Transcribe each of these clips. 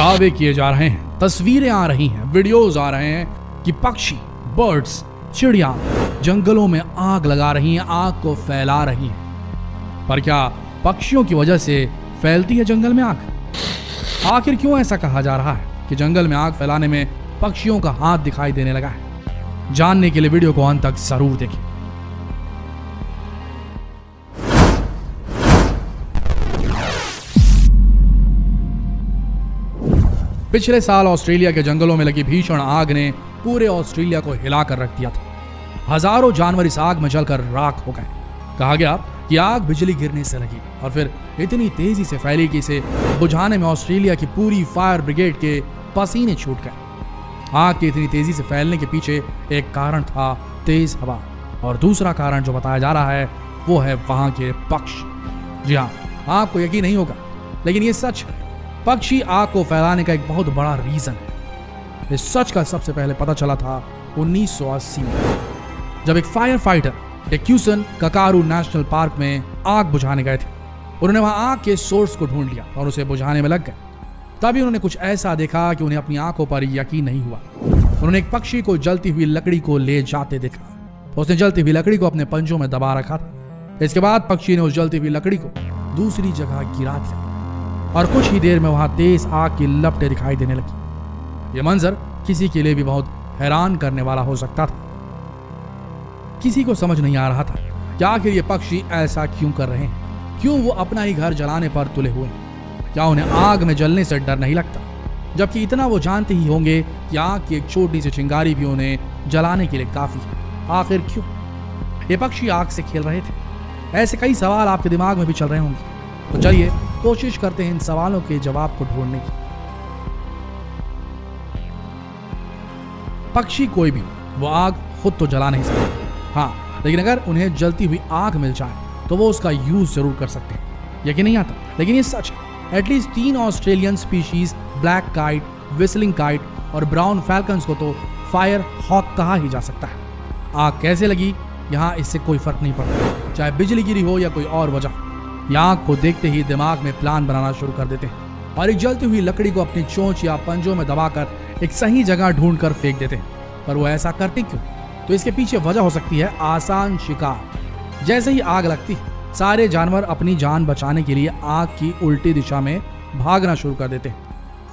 दावे किए जा रहे हैं, तस्वीरें आ रही हैं, वीडियोस आ रहे हैं कि पक्षी, बर्ड्स, चिड़िया जंगलों में आग लगा रही हैं, आग को फैला रही हैं। पर क्या पक्षियों की वजह से फैलती है जंगल में आग? आखिर क्यों ऐसा कहा जा रहा है कि जंगल में आग फैलाने में पक्षियों का हाथ दिखाई देने लगा है? जानने के लिए वीडियो को अंत तक जरूर देखें। पिछले साल ऑस्ट्रेलिया के जंगलों में लगी भीषण आग ने पूरे ऑस्ट्रेलिया को हिलाकर रख दिया था। हजारों जानवर इस आग में जलकर राख हो गए। कहा गया कि आग बिजली गिरने से लगी और फिर इतनी तेजी से फैली कि इसे बुझाने में ऑस्ट्रेलिया की पूरी फायर ब्रिगेड के पसीने छूट गए। आग की इतनी तेजी से फैलने के पीछे एक कारण था तेज हवा, और दूसरा कारण जो बताया जा रहा है वो है वहां के पक्षी। जी हाँ, आपको यकीन नहीं होगा लेकिन ये सच है। पक्षी आग को फैलाने का एक बहुत बड़ा रीजन है। इस सच का सबसे पहले पता चला था 1980 में, जब एक फायर फाइटर डेक्यूसन ककारू नेशनल पार्क में आग बुझाने गए थे। उन्होंने वहां आग के सोर्स को ढूंढ लिया और उसे बुझाने में लग गए। तभी उन्होंने कुछ ऐसा देखा कि उन्हें अपनी आंखों पर यकीन नहीं हुआ। उन्होंने एक पक्षी को जलती हुई लकड़ी को ले जाते देखा। उसने जलती हुई लकड़ी को अपने पंजों में दबा रखा था। इसके बाद पक्षी ने उस जलती हुई लकड़ी को दूसरी जगह गिरा दिया और कुछ ही देर में वहां तेज आग की लपटें दिखाई देने लगी। यह मंजर किसी के लिए भी बहुत हैरान करने वाला हो सकता था। किसी को समझ नहीं आ रहा था कि आखिर ये पक्षी ऐसा क्यों कर रहे हैं, क्यों वो अपना ही घर जलाने पर तुले हुए हैं। क्या उन्हें आग में जलने से डर नहीं लगता, जबकि इतना वो जानते ही होंगे कि आग की एक छोटी सी चिंगारी भी उन्हें जलाने के लिए काफी है। आखिर क्यों ये पक्षी आग से खेल रहे थे? ऐसे कई सवाल आपके दिमाग में भी चल रहे होंगे। तो चलिए कोशिश करते हैं इन सवालों के जवाब को ढूंढने की। पक्षी कोई भी वो आग खुद तो जला नहीं सकते, हाँ, लेकिन अगर उन्हें जलती हुई आग मिल जाए तो वो उसका यूज जरूर कर सकते हैं। यकीन नहीं आता लेकिन ये सच है। At least 3 Australian species, black kite, whistling kite और ब्राउन फैल्कन्स को तो फायर हॉक कहा ही जा सकता है। आग कैसे लगी यहाँ इससे कोई फर्क नहीं पड़ता, चाहे बिजली गिरी हो या कोई और वजह। या आग को देखते ही दिमाग में प्लान बनाना शुरू कर देते हैं और एक जलती हुई लकड़ी को अपनी चोंच या पंजों में दबाकर एक सही जगह ढूंढकर फेंक देते हैं। पर वो ऐसा करते क्यों? तो इसके पीछे वजह हो सकती है आसान शिकार। जैसे ही आग लगती सारे जानवर अपनी जान बचाने के लिए आग की उल्टी दिशा में भागना शुरू कर देते हैं।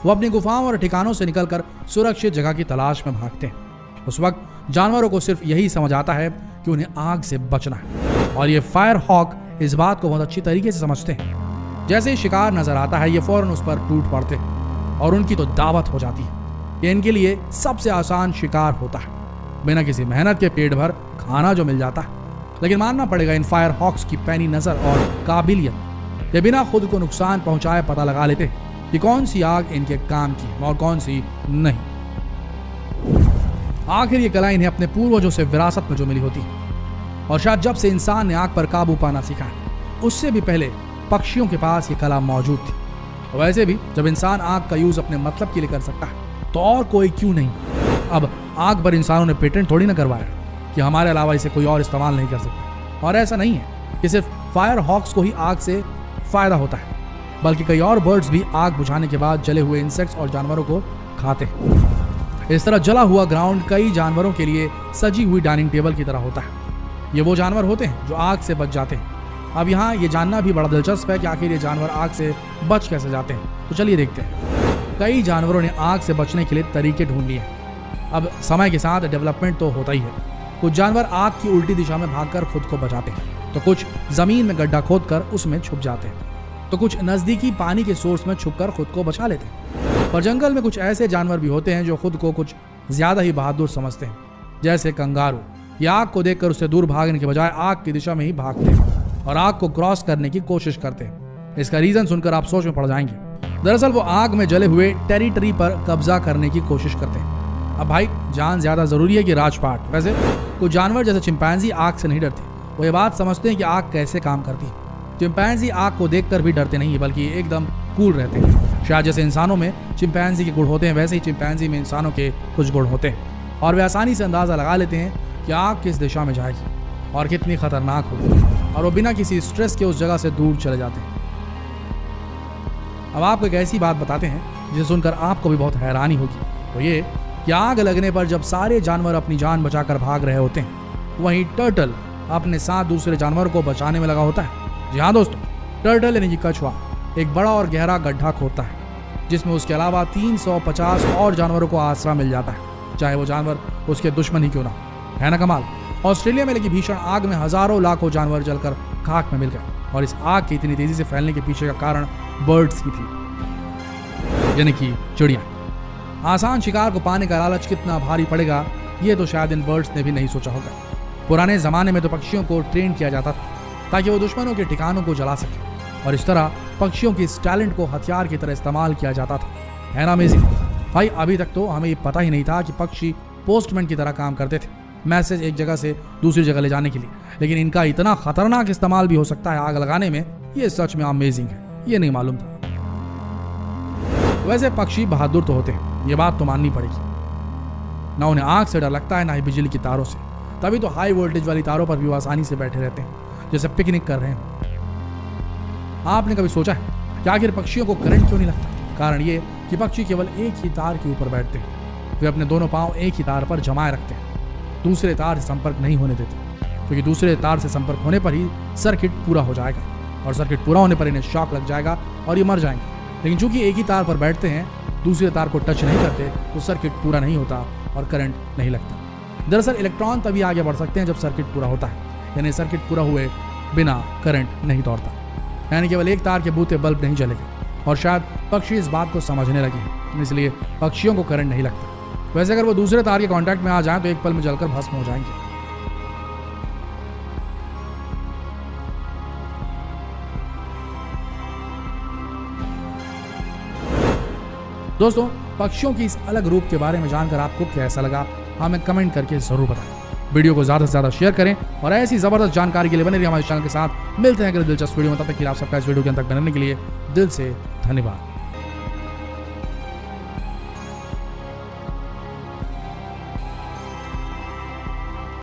वो अपनी गुफाओं और ठिकानों से निकलकर सुरक्षित जगह की तलाश में भागते हैं। उस वक्त जानवरों को सिर्फ यही समझ आता है कि उन्हें आग से बचना है, और ये फायर हॉक इस बात को बहुत अच्छी तरीके से समझते हैं। जैसे ही शिकार नजर आता है ये फौरन उस पर टूट पड़ते हैं और उनकी तो दावत हो जाती है। ये इनके लिए सबसे आसान शिकार होता है। बिना किसी मेहनत के पेट भर खाना जो मिल जाता है। लेकिन मानना पड़ेगा इन फायर हॉक्स की पैनी नजर और काबिलियत। ये बिना खुद को नुकसान पहुंचाए पता लगा लेते हैं कि कौन सी आग इनके काम की और कौन सी नहीं। आखिर ये कला इन्हें अपने पूर्वजों से विरासत में जो मिली होती है, और शायद जब से इंसान ने आग पर काबू पाना सीखा है उससे भी पहले पक्षियों के पास ये कला मौजूद थी। वैसे भी जब इंसान आग का यूज अपने मतलब के लिए कर सकता है तो और कोई क्यों नहीं। अब आग पर इंसानों ने पेटेंट थोड़ी ना करवाया कि हमारे अलावा इसे कोई और इस्तेमाल नहीं कर सकता। और ऐसा नहीं है कि सिर्फ फायर हॉक्स को ही आग से फायदा होता है, बल्कि कई और बर्ड्स भी आग बुझाने के बाद जले हुए इंसेक्ट्स और जानवरों को खाते हैं। इस तरह जला हुआ ग्राउंड कई जानवरों के लिए सजी हुई डाइनिंग टेबल की तरह होता है। ये वो जानवर होते हैं जो आग से बच जाते हैं। अब यहाँ ये जानना भी बड़ा दिलचस्प है कि आखिर ये जानवर आग से बच कैसे जाते हैं। तो चलिए देखते हैं। कई जानवरों ने आग से बचने के लिए तरीके ढूंढ लिए हैं। अब समय के साथ डेवलपमेंट तो होता ही है। कुछ जानवर आग की उल्टी दिशा में भागकर खुद को बचाते हैं, तो कुछ जमीन में गड्ढा खोदकर उसमें छुप जाते हैं, तो कुछ नजदीकी पानी के सोर्स में छुपकर खुद को बचा लेते हैं। पर जंगल में कुछ ऐसे जानवर भी होते हैं जो खुद को कुछ ज्यादा ही बहादुर समझते हैं, जैसे कंगारू। ये आग को देखकर उससे दूर भागने के बजाय आग की दिशा में ही भागते हैं और आग को क्रॉस करने की कोशिश करते हैं। इसका रीजन सुनकर आप सोच में पड़ जाएंगे। दरअसल वो आग में जले हुए टेरिटरी पर कब्जा करने की कोशिश करते हैं। अब भाई, जान ज्यादा जरूरी है कि राजपाट। वैसे कुछ जानवर जैसे चिंपैंजी आग से नहीं डरते। वो ये बात समझते हैं कि आग कैसे काम करती है। चिंपैंजी आग को देखकर भी डरते नहीं है, बल्कि एकदम कूल रहते हैं। शायद जैसे इंसानों में चिंपैंजी के गुण होते हैं, वैसे ही चिंपैंजी में इंसानों के कुछ गुण होते हैं, और वे आसानी से अंदाजा लगा लेते हैं कि आग किस दिशा में जाएगी और कितनी खतरनाक होगी, और वो बिना किसी स्ट्रेस के उस जगह से दूर चले जाते हैं। अब आपको एक ऐसी बात बताते हैं जिसे सुनकर आपको भी बहुत हैरानी होगी, तो ये कि आग लगने पर जब सारे जानवर अपनी जान बचाकर भाग रहे होते हैं, वहीं टर्टल अपने साथ दूसरे जानवरों को बचाने में लगा होता है। जी हाँ दोस्तों, टर्टल यानी कि कछुआ एक बड़ा और गहरा गड्ढा खोदता है, जिसमें उसके अलावा 350 और जानवरों को आसरा मिल जाता है, चाहे वो जानवर उसके दुश्मन ही क्यों ना हो। है ना कमाल। ऑस्ट्रेलिया में लगी भीषण आग में हजारों लाखों जानवर जलकर खाक में मिल गए, और इस आग के इतनी तेजी से फैलने के पीछे का कारण बर्ड्स ही थी, यानी कि चिड़िया। आसान शिकार को पाने का लालच कितना भारी पड़ेगा, ये तो शायद इन बर्ड्स ने भी नहीं सोचा होगा। पुराने जमाने में तो पक्षियों को ट्रेन किया जाता था ताकि वो दुश्मनों के ठिकानों को जला सके, और इस तरह पक्षियों की इस टैलेंट को हथियार की तरह इस्तेमाल किया जाता था। है ना अमेजिंग भाई। अभी तक तो हमें ये पता ही नहीं था कि पक्षी पोस्टमैन की तरह काम करते थे, मैसेज एक जगह से दूसरी जगह ले जाने के लिए, लेकिन इनका इतना खतरनाक इस्तेमाल भी हो सकता है आग लगाने में, ये सच में अमेजिंग है, ये नहीं मालूम था। वैसे पक्षी बहादुर तो होते हैं, ये बात तो माननी पड़ेगी। ना उन्हें आग से डर लगता है, ना ही बिजली की तारों से, तभी तो हाई वोल्टेज वाली तारों पर भी वो आसानी से बैठे रहते हैं, जैसे पिकनिक कर रहे हैं। आपने कभी सोचा है कि आखिर पक्षियों को करंट क्यों नहीं लगता? कारण ये कि पक्षी केवल एक ही तार के ऊपर बैठते हैं। वे अपने दोनों पांव एक ही तार पर जमाए रखते हैं, दूसरे तार से संपर्क नहीं होने देते, क्योंकि दूसरे तार से संपर्क होने पर ही सर्किट पूरा हो जाएगा, और सर्किट पूरा होने पर इन्हें शॉक लग जाएगा और ये मर जाएंगे। लेकिन चूंकि एक ही तार पर बैठते हैं, दूसरे तार को टच नहीं करते, तो सर्किट पूरा नहीं होता और करंट नहीं लगता। दरअसल इलेक्ट्रॉन तभी आगे बढ़ सकते हैं जब सर्किट पूरा होता है, यानी सर्किट पूरा हुए बिना करंट नहीं दौड़ता, यानी केवल एक तार के बूते बल्ब नहीं जलेगा। और शायद पक्षी इस बात को समझने लगे हैं, इसलिए पक्षियों को करंट नहीं लगता। वैसे अगर वो दूसरे तार के कांटेक्ट में आ जाएं तो एक पल में जलकर भस्म हो जाएंगे। दोस्तों, पक्षियों की इस अलग रूप के बारे में जानकर आपको कैसा लगा, हमें कमेंट करके जरूर बताएं। वीडियो को ज्यादा से ज्यादा शेयर करें और ऐसी जबरदस्त जानकारी के लिए बने रहिए हमारे चैनल के साथ। मिलते हैं अगले दिलचस्प वीडियो में, तब तक के लिए आप सबका इस वीडियो के अंत तक बनने के लिए दिल से धन्यवाद।